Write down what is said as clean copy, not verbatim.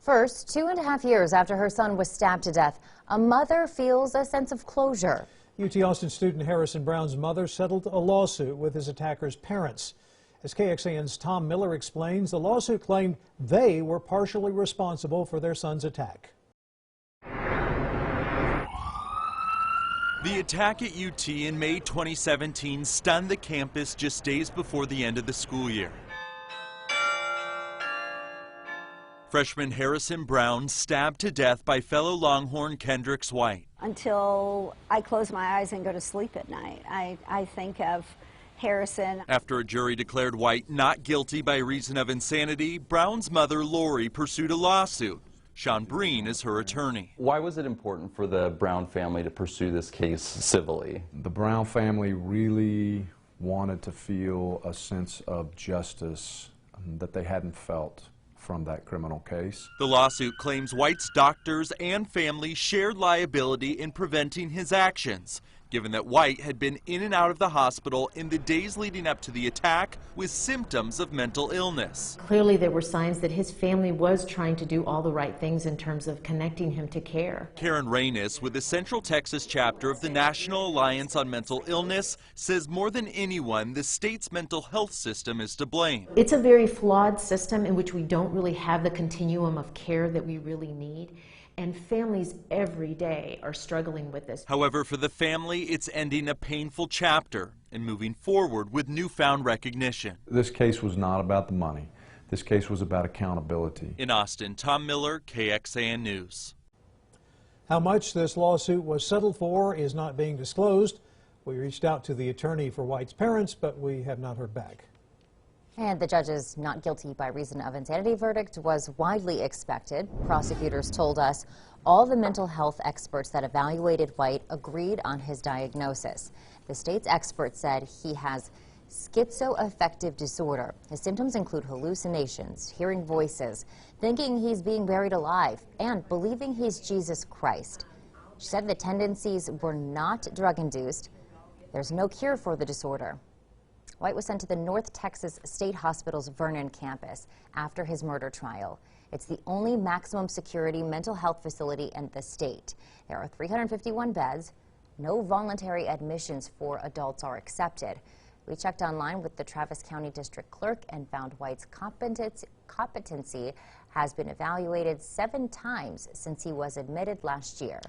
First, 2.5 years after her son was stabbed to death, a mother feels a sense of closure. UT Austin student Harrison Brown's mother settled a lawsuit with his attacker's parents. As KXAN's Tom Miller explains, the lawsuit claimed they were partially responsible for their son's attack. The attack at UT in May 2017 stunned the campus just days before the end of the school year. Freshman Harrison Brown stabbed to death by fellow Longhorn Kendricks White. Until I close my eyes and go to sleep at night, I think of Harrison. After a jury declared White not guilty by reason of insanity, Brown's mother, Lori, pursued a lawsuit. Sean Breen is her attorney. Why was it important for the Brown family to pursue this case civilly? The Brown family really wanted to feel a sense of justice that they hadn't felt from that criminal case. The lawsuit claims White's doctors and family shared liability in preventing his actions, given that White had been in and out of the hospital in the days leading up to the attack with symptoms of mental illness. Clearly there were signs that his family was trying to do all the right things in terms of connecting him to care. Karen Reynes with the Central Texas chapter of the National Alliance on Mental Illness says more than anyone, the state's mental health system is to blame. It's a very flawed system in which we don't really have the continuum of care that we really need. And families every day are struggling with this. However, for the family, it's ending a painful chapter and moving forward with newfound recognition. This case was not about the money. This case was about accountability. In Austin, Tom Miller, KXAN News. How much this lawsuit was settled for is not being disclosed. We reached out to the attorney for White's parents, but we have not heard back. And the judge's not guilty by reason of insanity verdict was widely expected. Prosecutors told us all the mental health experts that evaluated White agreed on his diagnosis. The state's experts said he has schizoaffective disorder. His symptoms include hallucinations, hearing voices, thinking he's being buried alive, and believing he's Jesus Christ. She said the tendencies were not drug-induced. There's no cure for the disorder. White was sent to the North Texas State Hospital's Vernon campus after his murder trial. It's the only maximum security mental health facility in the state. There are 351 beds. No voluntary admissions for adults are accepted. We checked online with the Travis County District Clerk and found White's competency has been evaluated 7 times since he was admitted last year.